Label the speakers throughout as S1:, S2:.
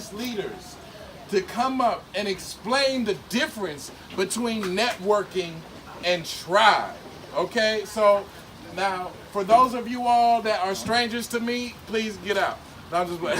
S1: business leaders to come up and explain the difference between networking and tribe. Okay, so now for those of you all that are strangers to me, please get out. No, I'm just playing.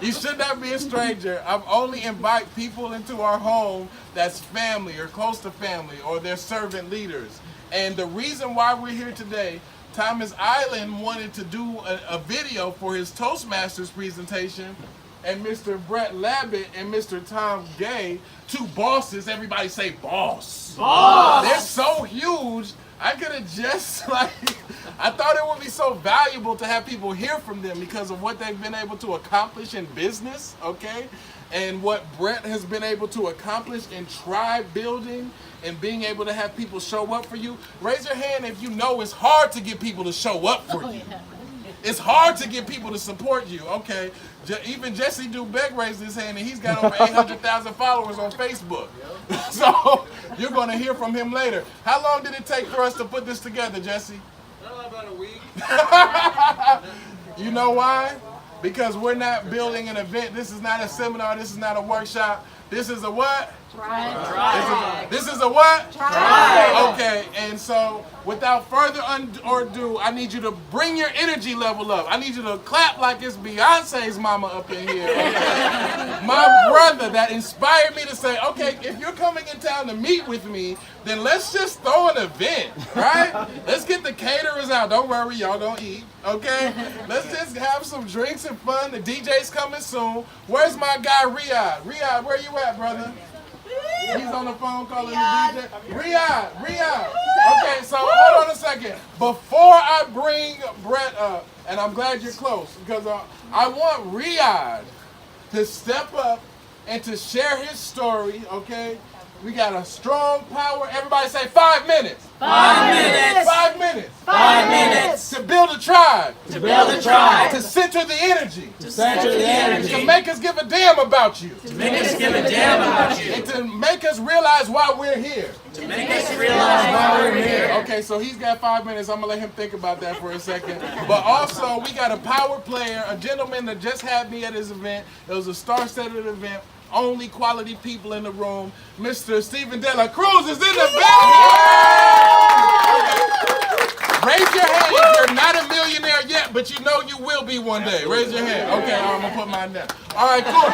S1: You should not be a stranger. I've only invite people into our home that's family or close to family or their servant leaders. And the reason why we're here today, Thomas Island wanted to do a video for his Toastmasters presentation, and Mr. Brett Labit and Mr. Tom Gay, two bosses, everybody say boss. Boss! They're so huge, I could have just I thought it would be so valuable to have people hear from them because of what they've been able to accomplish in business, okay? And what Brett has been able to accomplish in tribe building and being able to have people show up for you. Raise your hand if you know it's hard to get people to show up for you. It's hard to get people to support you, okay? Even Jesse Dubek raised his hand and he's got over 800,000 followers on Facebook. So you're gonna hear from him later. How long did it take for us to put this together, Jesse?
S2: About a week.
S1: You know why? Because we're not building an event. This is not a seminar. This is not a workshop. This is a what?
S3: Tribe.
S1: This is a what?
S3: Tribe.
S1: Okay, and so without further ado, I need you to bring your energy level up. I need you to clap like it's Beyonce's mama up in here. Okay? My brother that inspired me to say, okay, if you're coming in town to meet with me, then let's just throw an event, right? Let's get the caterers out. Don't worry, y'all don't eat, okay? Let's just have some drinks and fun. The DJ's coming soon. Where's my guy, Riyadh? Riyadh, where you at, brother? He's on the phone calling the DJ. Riyadh. Okay, so hold on a second. Before I bring Brett up, and I'm glad you're close, because I want Riyadh to step up and to share his story, okay? We got a strong power. Everybody say 5 minutes.
S3: 5 minutes.
S1: 5 minutes.
S3: 5 minutes.
S1: To build a tribe.
S3: To build a tribe.
S1: To center the energy.
S3: To center the energy.
S1: To make us give a damn about you.
S3: To make us give a damn about you.
S1: And to make us realize why we're here.
S3: To make us realize why we're here.
S1: Okay, so he's got 5 minutes. I'm going to let him think about that for a second. But also, we got a power player, a gentleman that just had me at his event. It was a star-studded event. Only quality people in the room. Mr. Stephen De La Cruz is in the building. Raise your hand if you're not a millionaire yet, but you know you will be one day. Raise your hand. Okay, I'm gonna put mine down. All right, cool.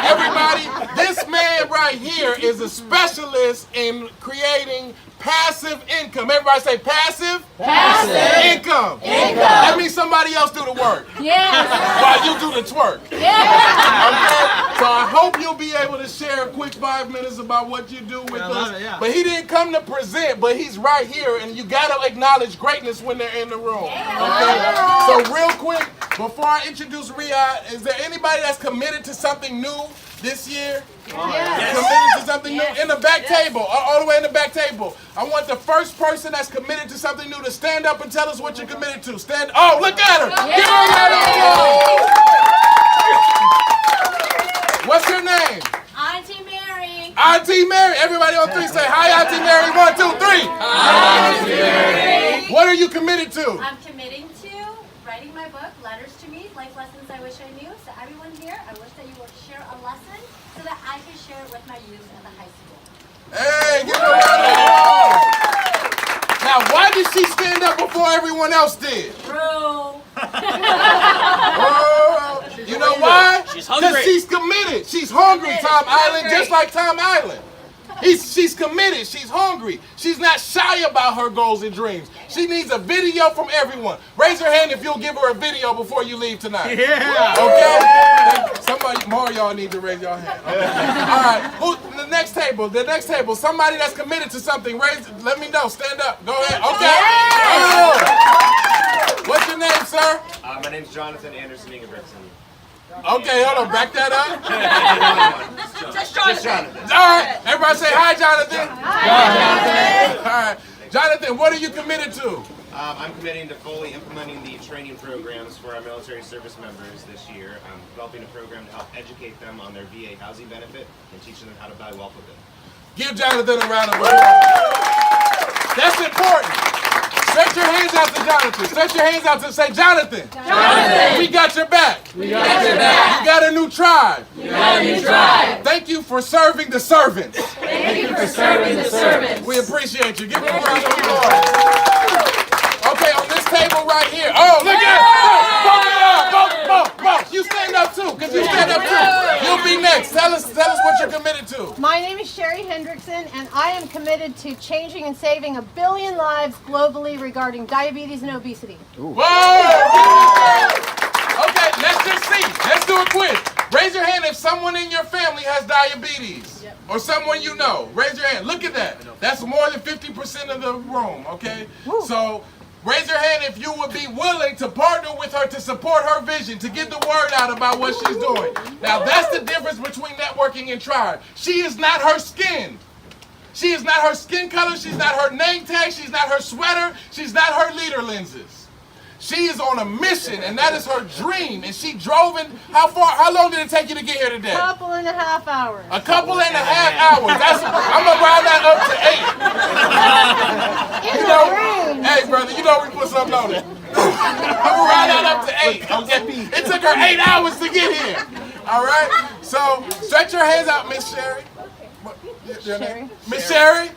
S1: Everybody, this man right here is a specialist in creating passive income. Everybody say passive?
S3: Passive.
S1: Income. That means somebody else do the work.
S3: Yes.
S1: While you do the twerk.
S3: Yes.
S1: Okay? So I hope you'll be able to share a quick 5 minutes about what you do with us. But he didn't come to present, but he's right here, and you gotta acknowledge greatness when they're in the room. Okay? So real quick, before I introduce Riyadh, is there anybody that's committed to something new this year?
S3: Yes.
S1: Committed to something new? In the back table, all the way in the back table. I want the first person that's committed to something new to stand up and tell us what you're committed to. Stand. Oh, look at her. Give her a round of applause. What's your name?
S4: Auntie Mary.
S1: Auntie Mary. Everybody on three say, hi, Auntie Mary. 1, 2, 3.
S4: Hi, Auntie Mary.
S1: What are you committed to?
S4: I'm committing to writing my book, Letters to Me, Life Lessons I Wish I Knew. So everyone here, I wish that you will share a lesson so that I can share it with my youth at the high school.
S1: Hey, give her a round of applause. Now, why did she stand up before everyone else did?
S4: True.
S1: You know why?
S3: She's hungry.
S1: Because she's committed. She's hungry, Tom Island, just like Tom Island. She's committed. She's hungry. She's not shy about her goals and dreams. She needs a video from everyone. Raise your hand if you'll give her a video before you leave tonight.
S3: Yeah.
S1: Okay? Somebody, more of y'all need to raise your hand. Okay. All right. The next table. The next table. Somebody that's committed to something. Let me know. Stand up. Go ahead. Okay. Oh. What's your name, sir?
S2: My name's Jonathan Anderson Ingebrigtsen.
S1: Okay, hold on. Back that up.
S4: Just Jonathan.
S1: All right. Everybody say hi, Jonathan. Hi, Jonathan. All right. Jonathan, what are you committed to?
S2: I'm committing to fully implementing the training programs for our military service members this year. I'm developing a program to help educate them on their VA housing benefit and teaching them how to buy wealth with it.
S1: Give Jonathan a round of applause. That's important. Stretch your hands out to Jonathan. Stretch your hands out to say, Jonathan.
S3: Jonathan.
S1: We got your back.
S3: We got your back.
S1: You got a new tribe.
S3: You got a new tribe.
S1: Thank you for serving the servants.
S3: Thank you for serving the servants.
S1: We appreciate you. Give them a round of applause. Okay, on this table right here. Oh, look at both. You stand up too, because you stand up too. You'll be next. Tell us what you're committed to.
S5: My name is Sherry Hendrickson, and I am committed to changing and saving 1 billion lives globally regarding diabetes and obesity.
S1: Whoa! Okay, let's just see. Let's do a quiz. Raise your hand if someone in your family has diabetes. Or someone you know. Raise your hand. Look at that. That's more than 50% of the room, okay? So, raise your hand if you would be willing to partner with her to support her vision, to get the word out about what she's doing. Now, that's the difference between networking and tribe. She is not her skin. She is not her skin color. She's not her name tag. She's not her sweater. She's not her leader lenses. She is on a mission, and that is her dream. And she drove in. How long did it take you to get here today?
S5: A couple and a half hours.
S1: A couple and a half hours. I'm gonna round that up to 8.
S5: In the range.
S1: Hey, brother, you know we put something on it. I'm gonna round that up to 8. Okay? It took her 8 hours to get here. All right. So stretch your hands out, Miss Sherry.
S5: Sherry.
S1: Miss Sherry.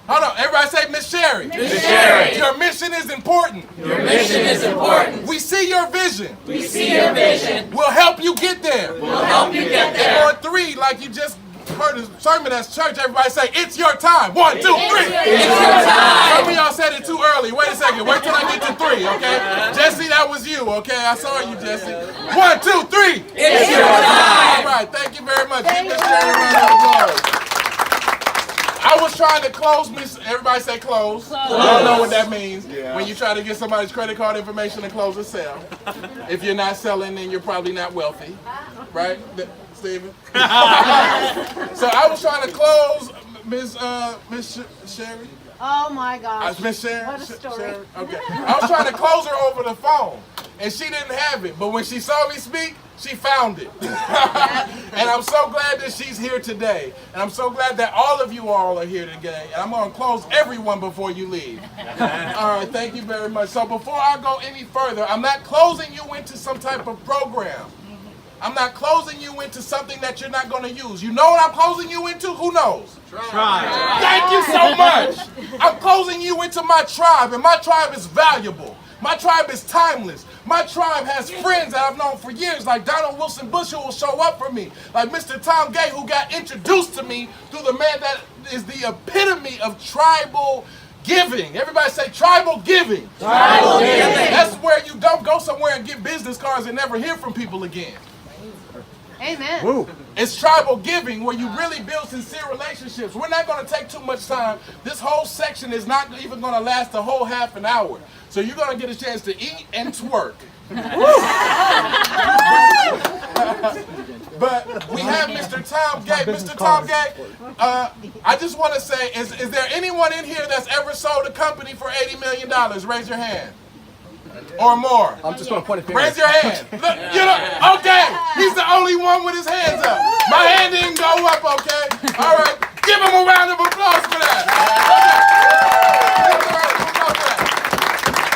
S1: Hold on, everybody say Miss Sherry.
S3: Miss Sherry.
S1: Your mission is important.
S3: Your mission is important.
S1: We see your vision.
S3: We see your vision.
S1: We'll help you get there.
S3: We'll help you get
S1: And
S3: there.
S1: on 3, like you just heard a sermon at church, everybody say, it's your time. 1, 2, 3.
S3: It's your time.
S1: Some of y'all said it too early. Wait a second. Wait till I get to 3, okay? Jesse, that was you, okay? I saw you, Jesse. 1, 2, 3.
S3: It's your time.
S1: All right, thank you very much. Give Miss Sherry a round of applause. I was trying to close Miss. Everybody say close. I don't know what that means. When you try to get somebody's credit card information and close a sale. If you're not selling, then you're probably not wealthy, right, Stephen? So I was trying to close Miss Sherry.
S5: Oh my gosh.
S1: Miss Sherry.
S5: What a story.
S1: Sherry? Okay. I was trying to close her over the phone, and she didn't have it. But when she saw me speak, she found it. And I'm so glad that she's here today. And I'm so glad that all of you all are here today. And I'm going to close everyone before you leave. All right, thank you very much. So before I go any further, I'm not closing you into some type of program. I'm not closing you into something that you're not going to use. You know what I'm closing you into? Who knows?
S3: Tribe.
S1: Thank you so much. I'm closing you into my tribe, and my tribe is valuable. My tribe is timeless. My tribe has friends that I've known for years, like Donald Wilson Bush, who will show up for me, like Mr. Tom Gay, who got introduced to me through the man that is the epitome of tribal giving. Everybody say tribal giving.
S3: Tribal giving.
S1: That's where you don't go somewhere and get business cards and never hear from people again.
S5: Amen.
S6: Woo.
S1: It's tribal giving where you really build sincere relationships. We're not going to take too much time. This whole section is not even going to last a whole half an hour. So you're going to get a chance to eat and twerk. But we have Mr. Tom Gay. Mr. Tom Gay, I just want to say, is there anyone in here that's ever sold a company for $80 million? Raise your hand. Or more.
S6: I'm just going to point a finger.
S1: Raise your hand. Look, okay, he's the only one with his hands up. My hand didn't go up, okay? All right, give him a round of applause for that.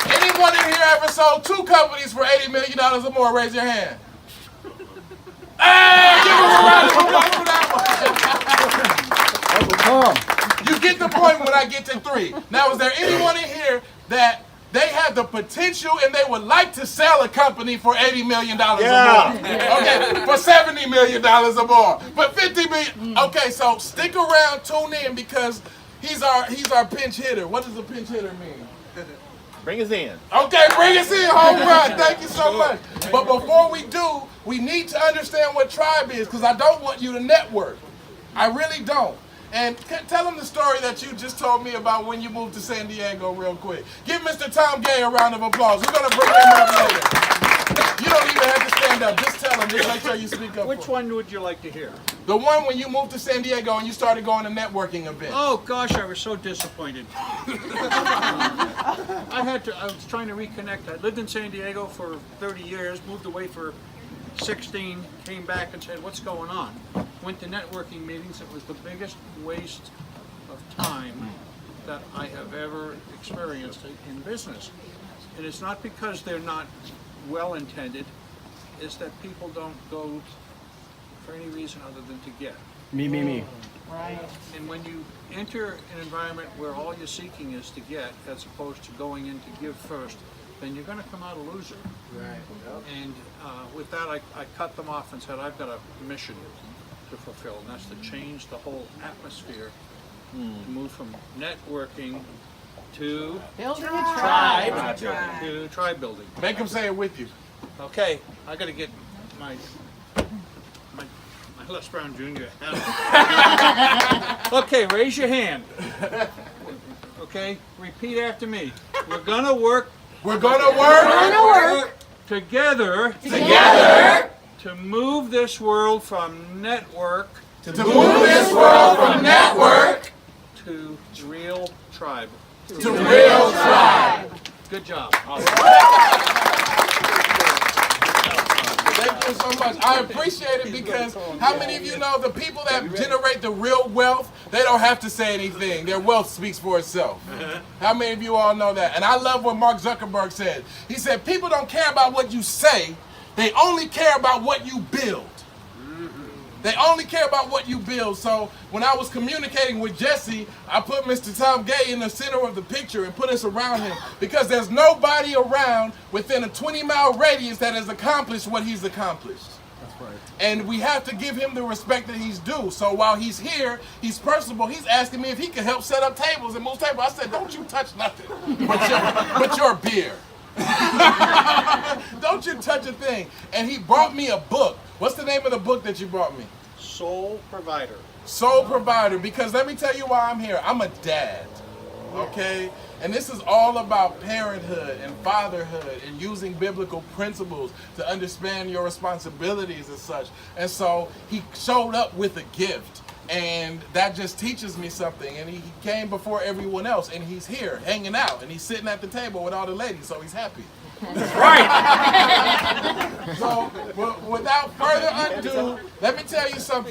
S1: Anyone in here ever sold 2 companies for $80 million or more? Raise your hand. Hey, give him a round of applause for that one. You get the point when I get to 3. Now, is there anyone in here that they have the potential and they would like to sell a company for $80 million or more? Okay, for $70 million or more, for $50 million. Okay, so stick around, tune in, because he's our pinch hitter. What does a pinch hitter mean?
S6: Bring us in.
S1: Okay, bring us in, home run. Thank you so much. But before we do, we need to understand what tribe is, because I don't want you to network. I really don't. And tell them the story that you just told me about when you moved to San Diego real quick. Give Mr. Tom Gay a round of applause. We're going to bring him up later. You don't even have to stand up. Just tell him. Just make sure you speak up.
S7: Which one would you like to hear?
S1: The one when you moved to San Diego and you started going to networking events.
S7: Oh gosh, I was so disappointed. I was trying to reconnect. I lived in San Diego for 30 years, moved away for 16, came back and said, what's going on? Went to networking meetings. It was the biggest waste of time that I have ever experienced in business. And it's not because they're not well intended, it's that people don't go for any reason other than to get.
S6: Me.
S5: Right.
S7: And when you enter an environment where all you're seeking is to get, as opposed to going in to give first, then you're going to come out a loser.
S2: Right.
S7: And with that, I cut them off and said, I've got a mission to fulfill, and that's to change the whole atmosphere, to move from networking to
S5: Building a tribe.
S7: tribe building.
S1: Make them say it with you.
S7: Okay, I got to get my Les Brown Jr. hat. Okay, raise your hand. Okay, repeat after me. We're gonna work.
S1: We're gonna work
S7: Together to move this world from network
S1: to move this world from network
S7: to real tribe.
S1: to real tribe.
S7: Good job.
S1: Thank you so much. I appreciate it because how many of you know the people that generate the real wealth, they don't have to say anything. Their wealth speaks for itself. How many of you all know that? And I love what Mark Zuckerberg said. He said, people don't care about what you say. They only care about what you build. They only care about what you build. So when I was communicating with Jesse, I put Mr. Tom Gay in the center of the picture and put us around him because there's nobody around within a 20-mile radius that has accomplished what he's accomplished. That's right. And we have to give him the respect that he's due. So while he's here, he's personable. He's asking me if he can help set up tables and move tables. I said, don't you touch nothing but your beer. Don't you touch a thing. And he brought me a book. What's the name of the book that you brought me?
S7: Soul Provider.
S1: Soul Provider, because let me tell you why I'm here. I'm a dad, okay? And this is all about parenthood and fatherhood and using biblical principles to understand your responsibilities and such. And so he showed up with a gift. And that just teaches me something. And he came before everyone else, and he's here hanging out, and he's sitting at the table with all the ladies, so he's happy.
S7: That's right.
S1: So, without further ado, let me tell you something.